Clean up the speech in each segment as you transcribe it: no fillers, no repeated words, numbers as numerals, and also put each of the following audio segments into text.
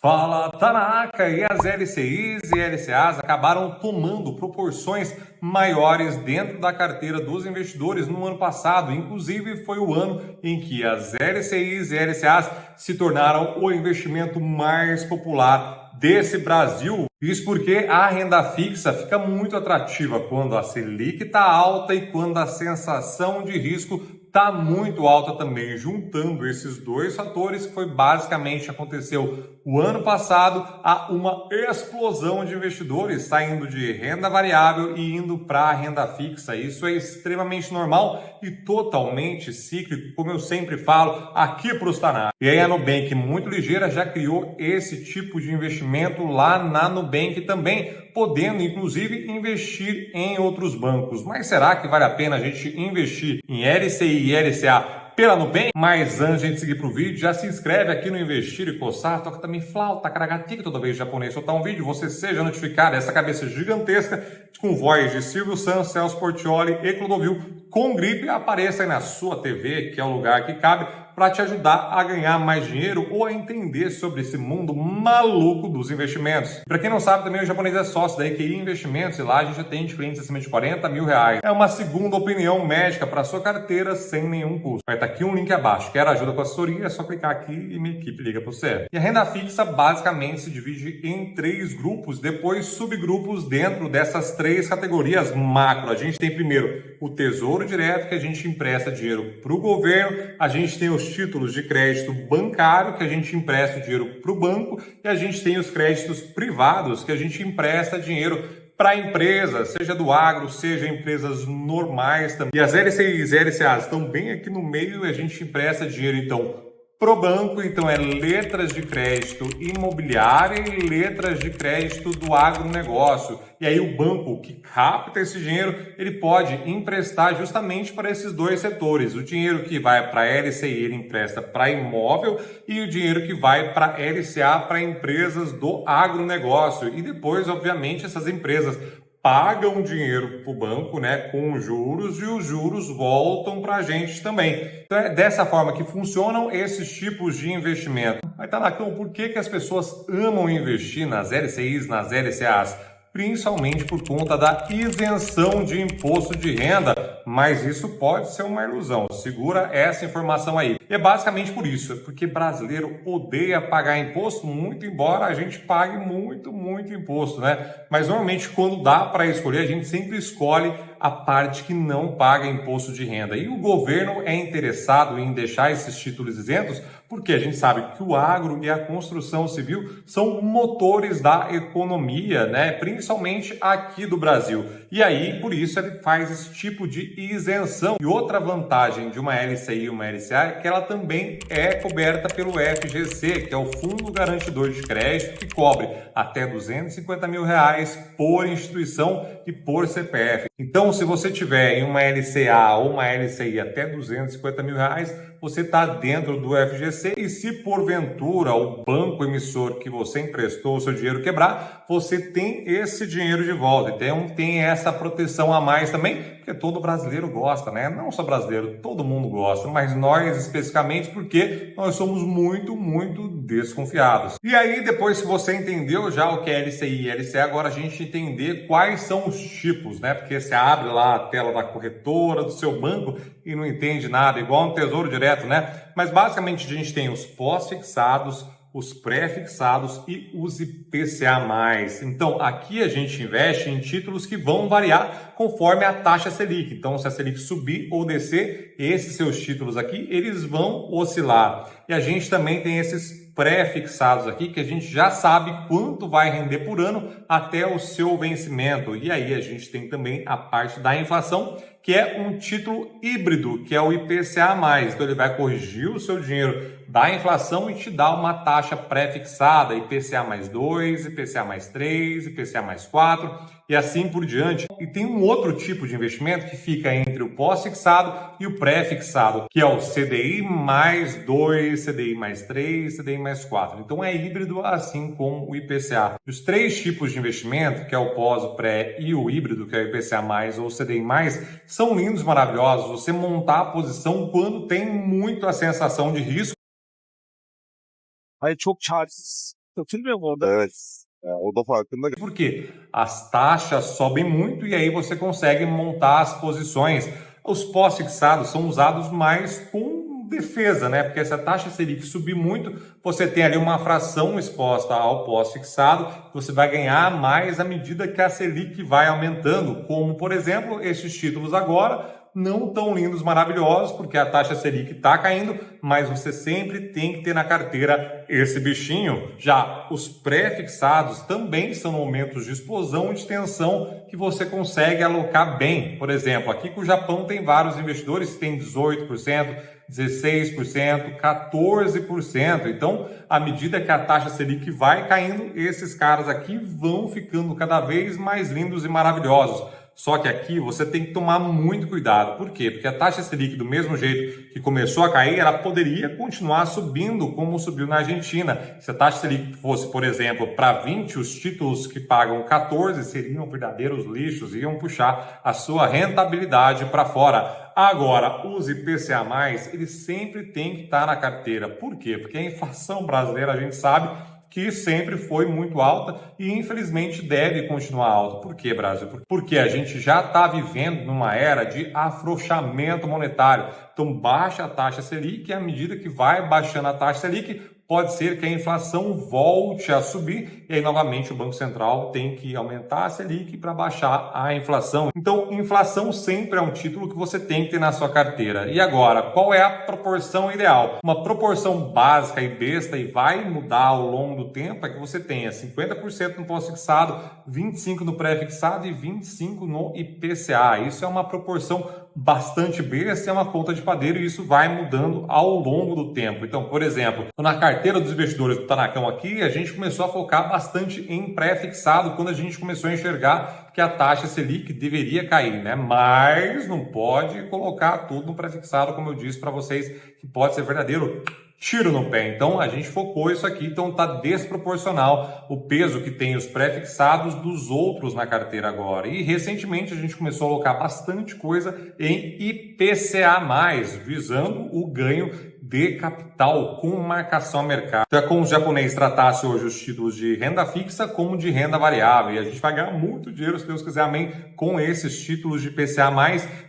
Fala, Tanaka! E as LCIs e LCAs acabaram tomando proporções maiores dentro da carteira dos investidores no ano passado. Inclusive, foi o ano em que as LCIs e LCAs se tornaram o investimento mais popular desse Brasil. Isso porque a renda fixa fica muito atrativa quando a Selic está alta e quando a sensação de risco está muito alta também. Juntando esses dois fatores, que foi basicamente aconteceu o ano passado, há uma explosão de investidores saindo de renda variável e indo para a renda fixa. Isso é extremamente normal e totalmente cíclico, como eu sempre falo aqui para os Tanaka. E aí a Nubank, muito ligeira, já criou esse tipo de investimento lá na Nubank também, podendo inclusive investir em outros bancos. Mas será que vale a pena a gente investir em LCI e LCA pela Nubank? Mas antes de a gente seguir para o vídeo, já se inscreve aqui no Investir e Coçar, toca também flauta, caragatica toda vez que japonês soltar um vídeo, você seja notificado dessa cabeça gigantesca com voz de Silvio Santos, Celso Portiolli e Clodovil com gripe, apareça aí na sua TV, que é o lugar que cabe, para te ajudar a ganhar mais dinheiro ou a entender sobre esse mundo maluco dos investimentos. Para quem não sabe, também o japonês é sócio da EQI Investimentos e lá a gente atende clientes acima de 40 mil reais. É uma segunda opinião médica para sua carteira sem nenhum custo. Vai estar aqui um link abaixo. Quer ajuda com a assessoria? É só clicar aqui e minha equipe liga para você. E a renda fixa basicamente se divide em 3 grupos, depois subgrupos dentro dessas 3 categorias macro. A gente tem primeiro o Tesouro Direto, que a gente empresta dinheiro para o governo, a gente tem os títulos de crédito bancário, que a gente empresta o dinheiro para o banco, e a gente tem os créditos privados, que a gente empresta dinheiro para empresas, seja do agro, seja empresas normais também. E as LCIs e LCAs estão bem aqui no meio e a gente empresta dinheiro, então, pro banco, então é letras de crédito imobiliária e letras de crédito do agronegócio. E aí o banco que capta esse dinheiro, ele pode emprestar justamente para esses dois setores. O dinheiro que vai para a LCI, ele empresta para imóvel e o dinheiro que vai para a LCA para empresas do agronegócio. E depois, obviamente, essas empresas pagam dinheiro para o banco, né, com juros, e os juros voltam para a gente também. Então é dessa forma que funcionam esses tipos de investimento. Mas Tanakão, por que as pessoas amam investir nas LCIs, nas LCAs? Principalmente por conta da isenção de imposto de renda, mas isso pode ser uma ilusão. Segura essa informação aí. E é basicamente por isso, porque brasileiro odeia pagar imposto, muito embora a gente pague muito imposto, né? Mas normalmente quando dá para escolher, a gente sempre escolhe a parte que não paga imposto de renda. E o governo é interessado em deixar esses títulos isentos porque a gente sabe que o agro e a construção civil são motores da economia, né? Principalmente aqui do Brasil. E aí, por isso, ele faz esse tipo de isenção. E outra vantagem de uma LCI e uma LCA é que ela também é coberta pelo FGC, que é o Fundo Garantidor de Crédito, que cobre até R$250 mil por instituição e por CPF. Então, se você tiver em uma LCA ou uma LCI até R$250 mil, você está dentro do FGC e se porventura o banco emissor que você emprestou o seu dinheiro quebrar, você tem esse dinheiro de volta. Então tem essa proteção a mais também, porque todo brasileiro gosta, né? Não só brasileiro, todo mundo gosta, mas nós especificamente porque nós somos muito desconfiados. E aí depois, se você entendeu já o que é LCI e LCA, agora a gente entender quais são os tipos, né? Porque você abre lá a tela da corretora, do seu banco e não entende nada, igual no Tesouro Direto, né? Mas basicamente a gente tem os pós-fixados, os pré-fixados e os IPCA+. Então, aqui a gente investe em títulos que vão variar conforme a taxa Selic. Então, se a Selic subir ou descer, esses seus títulos aqui, eles vão oscilar. E a gente também tem esses pré-fixados aqui, que a gente já sabe quanto vai render por ano até o seu vencimento. E aí a gente tem também a parte da inflação, que é um título híbrido, que é o IPCA+. Então ele vai corrigir o seu dinheiro da inflação e te dar uma taxa pré-fixada, IPCA+2, IPCA+3, IPCA+4 e assim por diante. E tem um outro tipo de investimento que fica entre o pós-fixado e o pré-fixado, que é o CDI+2, CDI+3, CDI+4. Então é híbrido assim como o IPCA. Os 3 tipos de investimento, que é o pós, o pré e o híbrido, que é o IPCA+, ou o CDI+, são lindos, maravilhosos. Você montar a posição quando tem muito a sensação de risco. Çok çaresiz. Evet. O da farkında. Porque as taxas sobem muito e aí você consegue montar as posições. Os pós-fixados são usados mais com defesa, né? Porque se a taxa Selic subir muito, você tem ali uma fração exposta ao pós-fixado, você vai ganhar mais à medida que a Selic vai aumentando, como, por exemplo, esses títulos agora, não tão lindos, maravilhosos, porque a taxa Selic está caindo, mas você sempre tem que ter na carteira esse bichinho. Já os pré-fixados também são momentos de explosão e de tensão que você consegue alocar bem. Por exemplo, aqui que o Japão tem vários investidores que têm 18%, 16%, 14%. Então, à medida que a taxa Selic vai caindo, esses caras aqui vão ficando cada vez mais lindos e maravilhosos. Só que aqui você tem que tomar muito cuidado. Por quê? Porque a taxa Selic, do mesmo jeito que começou a cair, ela poderia continuar subindo como subiu na Argentina. Se a taxa Selic fosse, por exemplo, para 20, os títulos que pagam 14 seriam verdadeiros lixos, iam puxar a sua rentabilidade para fora. Agora, os IPCA+, eles sempre têm que estar na carteira. Por quê? Porque a inflação brasileira, a gente sabe que sempre foi muito alta e infelizmente deve continuar alta. Por quê, Brasil? Porque a gente já está vivendo numa era de afrouxamento monetário. Então baixa a taxa Selic e à medida que vai baixando a taxa Selic, pode ser que a inflação volte a subir e aí novamente o Banco Central tem que aumentar a Selic para baixar a inflação. Então, inflação sempre é um título que você tem que ter na sua carteira. E agora, qual é a proporção ideal? Uma proporção básica e besta e vai mudar ao longo do tempo é que você tenha 50% no pós-fixado, 25% no pré-fixado e 25% no IPCA. Isso é uma proporção bastante besta, é uma conta de padeiro e isso vai mudando ao longo do tempo. Então, por exemplo, na carteira dos investidores do Tanacão aqui, a gente começou a focar bastante em pré-fixado quando a gente começou a enxergar que a taxa Selic deveria cair, né? Mas não pode colocar tudo no pré-fixado, como eu disse para vocês, que pode ser verdadeiro tiro no pé. Então a gente focou isso aqui, então está desproporcional o peso que tem os pré-fixados dos outros na carteira agora. E recentemente a gente começou a alocar bastante coisa em IPCA+, visando o ganho de capital com marcação a mercado. Então é como os japoneses tratassem hoje os títulos de renda fixa como de renda variável. E a gente vai ganhar muito dinheiro, se Deus quiser, amém, com esses títulos de IPCA+,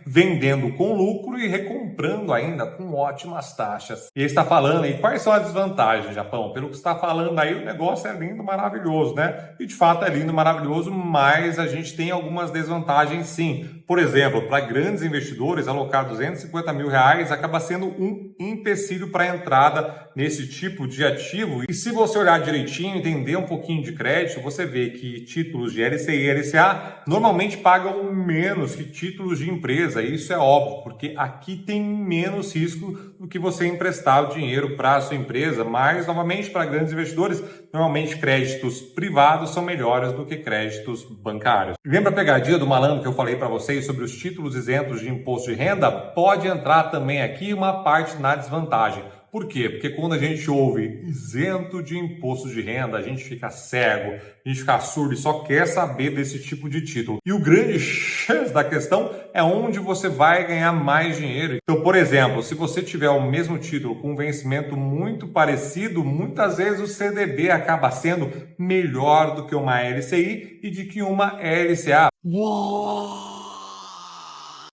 vendendo com lucro e recomprando ainda com ótimas taxas. E ele está falando aí, quais são as desvantagens, Japão? Pelo que está falando aí, o negócio é lindo, maravilhoso, né? E de fato é lindo, maravilhoso, mas a gente tem algumas desvantagens sim. Por exemplo, para grandes investidores, alocar R$250 mil acaba sendo um empecilho para a entrada nesse tipo de ativo. E se você olhar direitinho, entender um pouquinho de crédito, você vê que títulos de LCI e LCA normalmente pagam menos que títulos de empresa. Isso é óbvio, porque aqui tem menos risco do que você emprestar o dinheiro para a sua empresa. Mas, novamente, para grandes investidores, normalmente créditos privados são melhores do que créditos bancários. Lembra a pegadinha do malandro que eu falei para vocês sobre os títulos isentos de imposto de renda? Pode entrar também aqui uma parte na desvantagem. Por quê? Porque quando a gente ouve isento de imposto de renda, a gente fica cego, a gente fica surdo e só quer saber desse tipo de título. E o grande X da questão é onde você vai ganhar mais dinheiro. Então, por exemplo, se você tiver o mesmo título com um vencimento muito parecido, muitas vezes o CDB acaba sendo melhor do que uma LCI e de que uma LCA.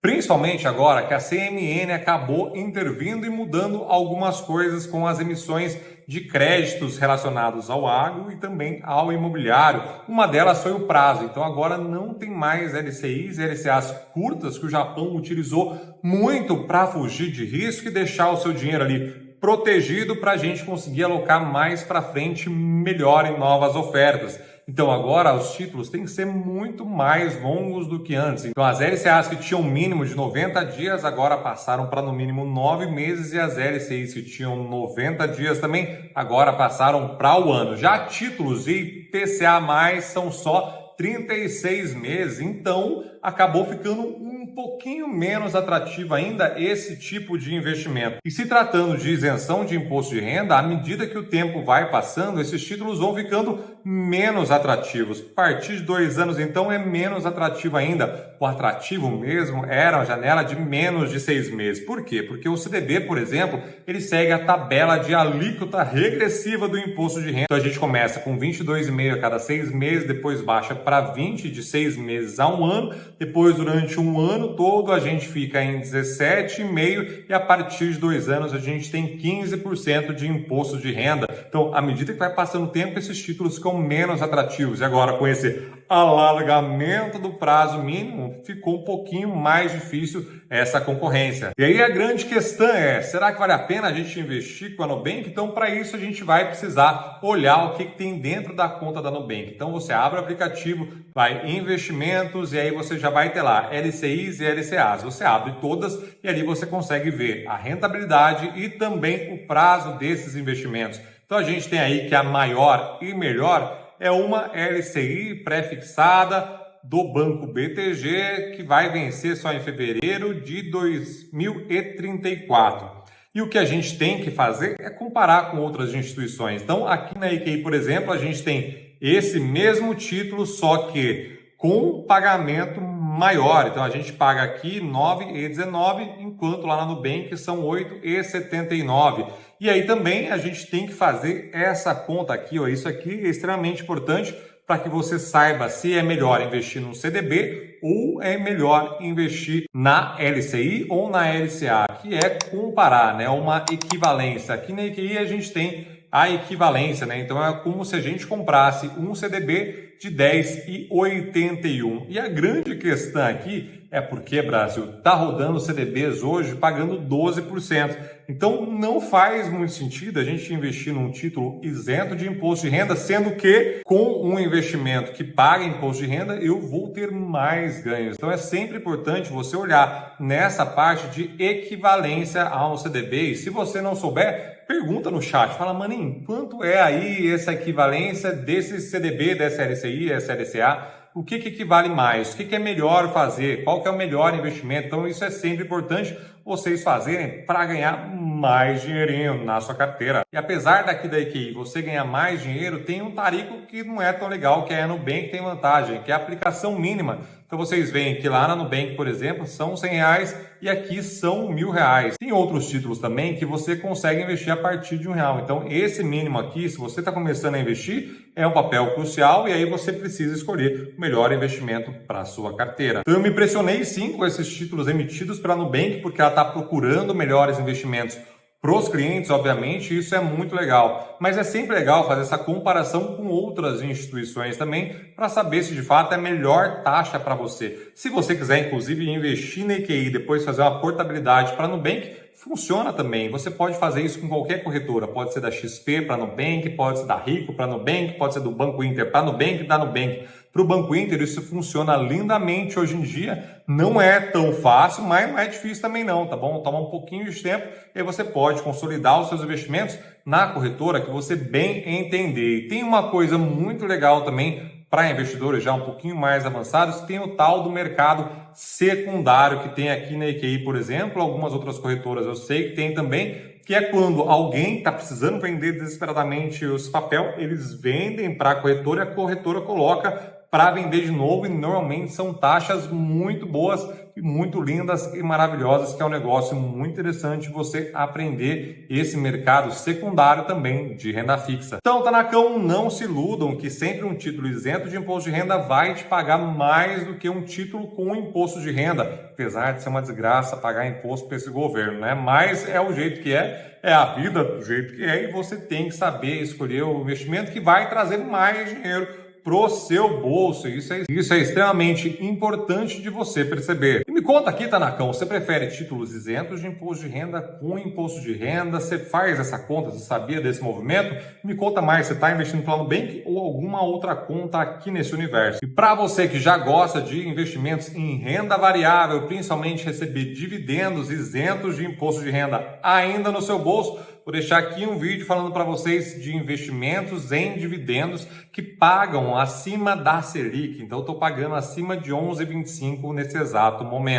Principalmente agora que a CMN acabou intervindo e mudando algumas coisas com as emissões de créditos relacionados ao agro e também ao imobiliário. Uma delas foi o prazo. Então agora não tem mais LCIs e LCAs curtas que o Japão utilizou muito para fugir de risco e deixar o seu dinheiro ali protegido para a gente conseguir alocar mais para frente melhor em novas ofertas. Então agora os títulos têm que ser muito mais longos do que antes. Então as LCAs que tinham um mínimo de 90 dias agora passaram para no mínimo 9 meses e as LCIs que tinham 90 dias também agora passaram para o ano. Já títulos de IPCA+, são só 36 meses, então acabou ficando um um pouquinho menos atrativo ainda esse tipo de investimento. E se tratando de isenção de imposto de renda, à medida que o tempo vai passando, esses títulos vão ficando menos atrativos. A partir de 2 anos, então, é menos atrativo ainda. O atrativo mesmo era a janela de menos de 6 meses. Por quê? Porque o CDB, por exemplo, ele segue a tabela de alíquota regressiva do imposto de renda. Então a gente começa com 22,5 a cada 6 meses, depois baixa para 20 de 6 meses a 1 ano, depois durante um ano todo a gente fica em 17,5 e a partir de 2 anos a gente tem 15% de imposto de renda. Então, à medida que vai passando o tempo, esses títulos ficam menos atrativos. E agora, com esse alargamento do prazo mínimo, ficou um pouquinho mais difícil essa concorrência. E aí a grande questão é, será que vale a pena a gente investir com a Nubank? Então, para isso, a gente vai precisar olhar o que tem dentro da conta da Nubank. Então, você abre o aplicativo, vai em investimentos e aí você já vai ter lá LCIs e LCAs. Você abre todas e ali você consegue ver a rentabilidade e também o prazo desses investimentos. Então, a gente tem aí que a maior e melhor é uma LCI pré-fixada do Banco BTG, que vai vencer só em fevereiro de 2034. E o que a gente tem que fazer é comparar com outras instituições. Então, aqui na IKEA, por exemplo, a gente tem esse mesmo título, só que com pagamento maior. Então, a gente paga aqui R$ 9,19, enquanto lá na Nubank são R$ 8,79. E aí também a gente tem que fazer essa conta aqui, ó. Isso aqui é extremamente importante para que você saiba se é melhor investir no CDB ou é melhor investir na LCI ou na LCA, que é comparar, né? Uma equivalência. Aqui na IKEA a gente tem a equivalência, né? Então é como se a gente comprasse um CDB de 10,81. E a grande questão aqui é porque, Brasil, está rodando CDBs hoje pagando 12%. Então não faz muito sentido a gente investir num título isento de imposto de renda, sendo que com um investimento que paga imposto de renda eu vou ter mais ganhos. Então é sempre importante você olhar nessa parte de equivalência ao CDB. E se você não souber, pergunta no chat, fala, maninho, quanto é aí essa equivalência desse CDB, dessa LCI, essa LCA? O que equivale mais? O que é melhor fazer? Qual que é o melhor investimento? Então isso é sempre importante vocês fazerem para ganhar mais dinheirinho na sua carteira. E apesar daqui da IKEA você ganhar mais dinheiro, tem um tarico que não é tão legal, que é a Nubank tem vantagem, que é a aplicação mínima. Então vocês veem que lá na Nubank, por exemplo, são R$100 e aqui são R$1.000. Tem outros títulos também que você consegue investir a partir de R$1. Então esse mínimo aqui, se você está começando a investir, é um papel crucial e aí você precisa escolher o melhor investimento para a sua carteira. Então eu me impressionei sim com esses títulos emitidos pela Nubank, porque ela está procurando melhores investimentos para os clientes, obviamente, isso é muito legal. Mas é sempre legal fazer essa comparação com outras instituições também para saber se de fato é a melhor taxa para você. Se você quiser, inclusive, investir na IKEA e depois fazer uma portabilidade para a Nubank, funciona também. Você pode fazer isso com qualquer corretora. Pode ser da XP para a Nubank, pode ser da Rico para a Nubank, pode ser do Banco Inter para a Nubank, da Nubank para o Banco Inter. Isso funciona lindamente hoje em dia. Não é tão fácil, mas não é difícil também não, tá bom? Toma um pouquinho de tempo e aí você pode consolidar os seus investimentos na corretora que você bem entender. E tem uma coisa muito legal também para investidores já um pouquinho mais avançados, tem o tal do mercado secundário que tem aqui na IKEA, por exemplo, algumas outras corretoras eu sei que tem também, que é quando alguém está precisando vender desesperadamente os papel, eles vendem para a corretora e a corretora coloca para vender de novo e normalmente são taxas muito boas e muito lindas e maravilhosas, que é um negócio muito interessante você aprender esse mercado secundário também de renda fixa. Então, Tanacão, não se iludam que sempre um título isento de imposto de renda vai te pagar mais do que um título com imposto de renda, apesar de ser uma desgraça pagar imposto para esse governo, né? Mas é o jeito que é a vida do jeito que é e você tem que saber escolher o investimento que vai trazer mais dinheiro pro seu bolso. Isso é extremamente importante de você perceber. E me conta aqui, Tanacão, você prefere títulos isentos de imposto de renda com imposto de renda? Você faz essa conta? Você sabia desse movimento? Me conta mais, você está investindo no Nubank ou alguma outra conta aqui nesse universo? E para você que já gosta de investimentos em renda variável, principalmente receber dividendos isentos de imposto de renda ainda no seu bolso, vou deixar aqui um vídeo falando para vocês de investimentos em dividendos que pagam acima da Selic. Então, eu estou pagando acima de 11,25 nesse exato momento.